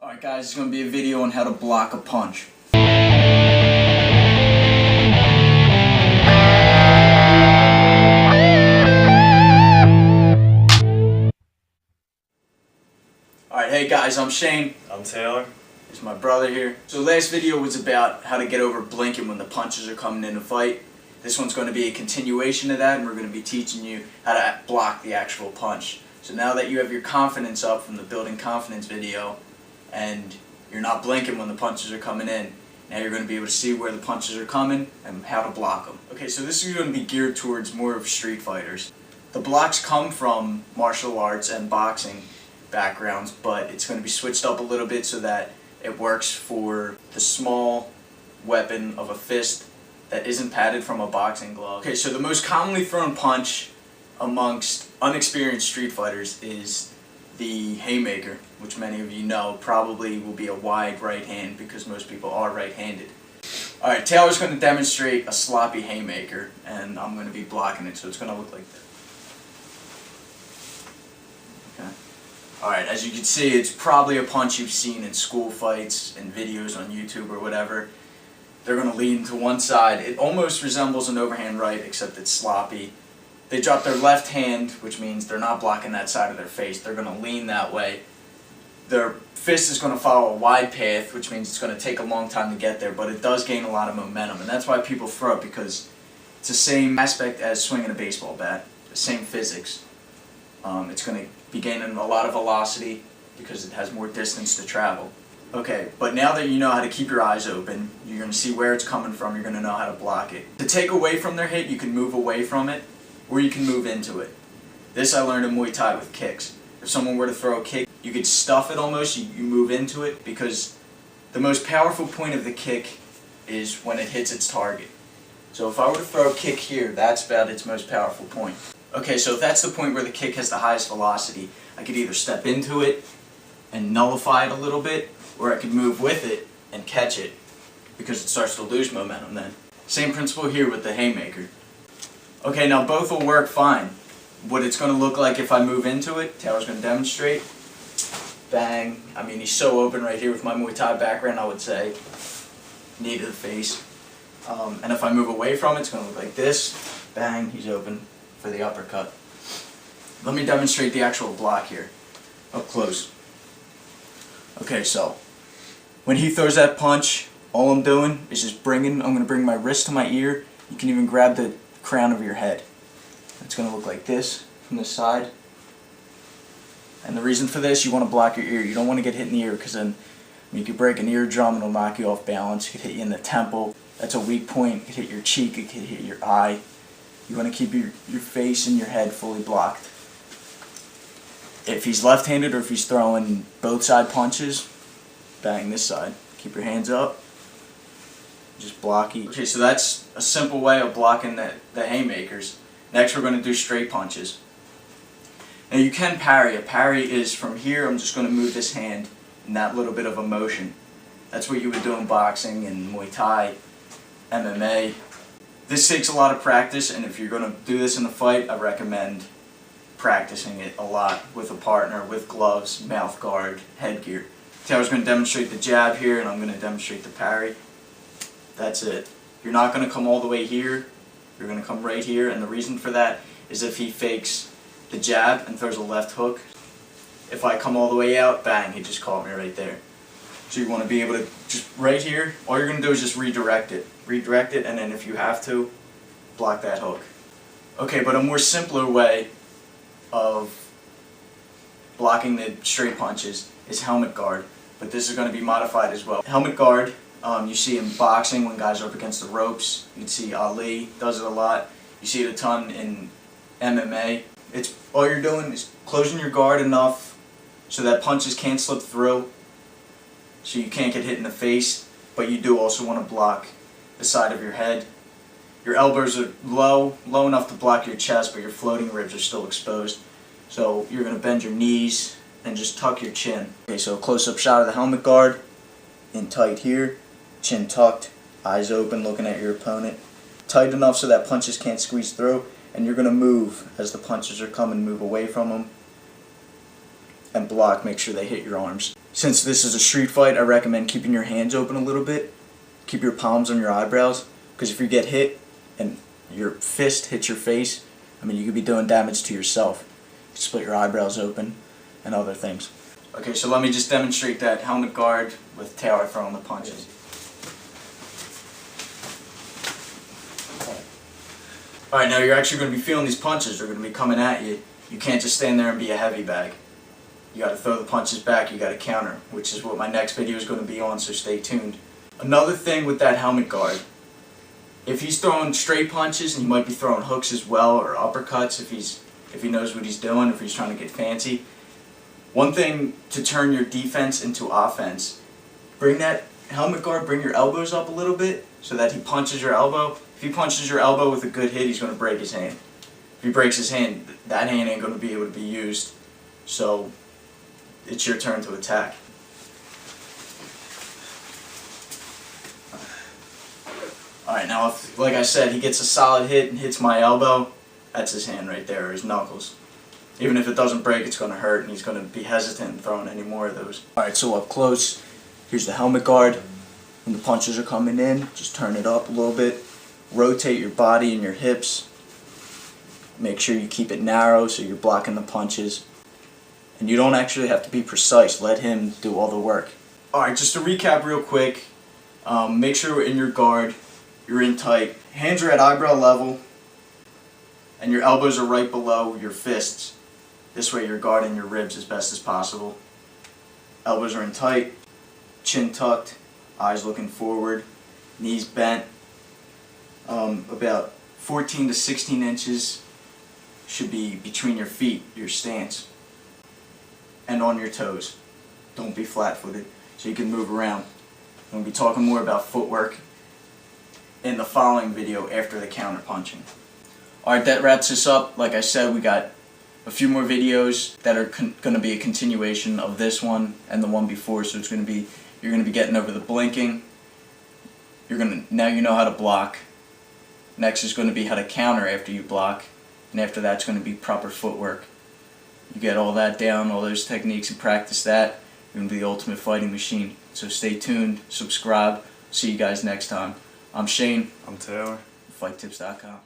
Alright guys, it's going to be a video on how to block a punch. Alright, hey guys, I'm Shane. I'm Taylor. There's my brother here. So last video was about how to get over blinking when the punches are coming in a fight. This one's going to be a continuation of that, and we're going to be teaching you how to block the actual punch. So now that you have your confidence up from the building confidence video, and you're not blinking when the punches are coming in, now you're going to be able to see where the punches are coming and how to block them. Okay, so this is going to be geared towards more of street fighters. The blocks come from martial arts and boxing backgrounds, but it's going to be switched up a little bit so that it works for the small weapon of a fist that isn't padded from a boxing glove. Okay, so the most commonly thrown punch amongst unexperienced street fighters is the haymaker, which many of you know probably will be a wide right hand because most people are right-handed. Alright, Taylor's going to demonstrate a sloppy haymaker, and I'm going to be blocking it, so it's going to look like this. Okay. Alright, as you can see, it's probably a punch you've seen in school fights and videos on YouTube or whatever. They're going to lean to one side. It almost resembles an overhand right, except it's sloppy. They drop their left hand, which means they're not blocking that side of their face. They're going to lean that way. Their fist is going to follow a wide path, which means it's going to take a long time to get there, but it does gain a lot of momentum. And that's why people throw it, because it's the same aspect as swinging a baseball bat, the same physics. It's going to be gaining a lot of velocity because it has more distance to travel. Okay, but now that you know how to keep your eyes open, you're going to see where it's coming from, you're going to know how to block it. To take away from their hit, you can move away from it, or you can move into it. This I learned in Muay Thai with kicks. If someone were to throw a kick, you could stuff it almost, you move into it, because the most powerful point of the kick is when it hits its target. So if I were to throw a kick here, that's about its most powerful point. Okay, so if that's the point where the kick has the highest velocity, I could either step into it and nullify it a little bit, or I could move with it and catch it, because it starts to lose momentum then. Same principle here with the haymaker. Okay, now both will work fine. What it's going to look like if I move into it, Taylor's going to demonstrate. Bang. I mean, he's so open right here with my Muay Thai background, I would say. Knee to the face. And if I move away from it, it's going to look like this. Bang, he's open for the uppercut. Let me demonstrate the actual block here, up close. Okay, so when he throws that punch, all I'm doing is just I'm going to bring my wrist to my ear. You can even grab the crown of your head. It's going to look like this from this side. And the reason for this, you want to block your ear. You don't want to get hit in the ear, because then you could break an eardrum and it'll knock you off balance. It could hit you in the temple. That's a weak point. It could hit your cheek. It could hit your eye. You want to keep your face and your head fully blocked. If he's left-handed or if he's throwing both side punches, bang this side. Keep your hands up. Just block each. Okay, so that's a simple way of blocking the haymakers. Next we're going to do straight punches. Now you can parry. A parry is from here, I'm just going to move this hand in that little bit of a motion. That's what you would do in boxing and Muay Thai, MMA. This takes a lot of practice, and if you're going to do this in the fight, I recommend practicing it a lot with a partner, with gloves, mouth guard, headgear. Taylor's going to demonstrate the jab here, and I'm going to demonstrate the parry. That's it. You're not going to come all the way here. You're going to come right here, and the reason for that is if he fakes the jab and throws a left hook, if I come all the way out, bang, he just caught me right there. So you want to be able to just right here, all you're going to do is just redirect it. Redirect it, and then if you have to, block that hook. Okay, but a more simpler way of blocking the straight punches is helmet guard, but this is going to be modified as well. Helmet guard, you see in boxing when guys are up against the ropes. You can see Ali does it a lot. You see it a ton in MMA. It's all you're doing is closing your guard enough so that punches can't slip through, so you can't get hit in the face, but you do also want to block the side of your head. Your elbows are low enough to block your chest, but your floating ribs are still exposed. So you're going to bend your knees and just tuck your chin. Okay, so a close-up shot of the helmet guard, in tight here, chin tucked, eyes open looking at your opponent. Tight enough so that punches can't squeeze through, and you're going to move as the punches are coming, move away from them. and block, make sure they hit your arms. Since this is a street fight, I recommend keeping your hands open a little bit. Keep your palms on your eyebrows, because if you get hit and your fist hits your face, I mean, you could be doing damage to yourself. You split your eyebrows open and other things. Okay, so let me just demonstrate that helmet guard with Taylor throwing the punches. Alright, now you're actually going to be feeling these punches. They're going to be coming at you. You can't just stand there and be a heavy bag. You got to throw the punches back, you got to counter, which is what my next video is going to be on, so stay tuned. Another thing with that helmet guard, if he's throwing straight punches, and he might be throwing hooks as well, or uppercuts if he knows what he's doing, if he's trying to get fancy. One thing to turn your defense into offense, bring that helmet guard, bring your elbows up a little bit so that he punches your elbow. If he punches your elbow with a good hit, he's going to break his hand. If he breaks his hand, that hand ain't going to be able to be used. So it's your turn to attack. Alright, now if, like I said, he gets a solid hit and hits my elbow, that's his hand right there, or his knuckles. Even if it doesn't break, it's going to hurt, and he's going to be hesitant in throwing any more of those. Alright, so up close, here's the helmet guard. When the punches are coming in, just turn it up a little bit. Rotate your body and your hips. Make sure you keep it narrow so you're blocking the punches. And you don't actually have to be precise. Let him do all the work. Alright, just to recap real quick. Make sure in your guard, you're in tight. Hands are at eyebrow level. And your elbows are right below your fists. This way you're guarding your ribs as best as possible. Elbows are in tight. Chin tucked. Eyes looking forward. Knees bent. About 14 to 16 inches should be between your feet, your stance, and on your toes. Don't be flat-footed so you can move around. I'm going to be talking more about footwork in the following video after the counter punching. Alright, that wraps us up. Like I said, we got a few more videos that are going to be a continuation of this one and the one before, so it's going to be, you're going to be getting over the blinking. Now you know how to block. Next is going to be how to counter after you block, and after that's going to be proper footwork. You get all that down, all those techniques, and practice that, you're going to be the ultimate fighting machine. So stay tuned, subscribe, see you guys next time. I'm Shane. I'm Taylor. FightTips.com.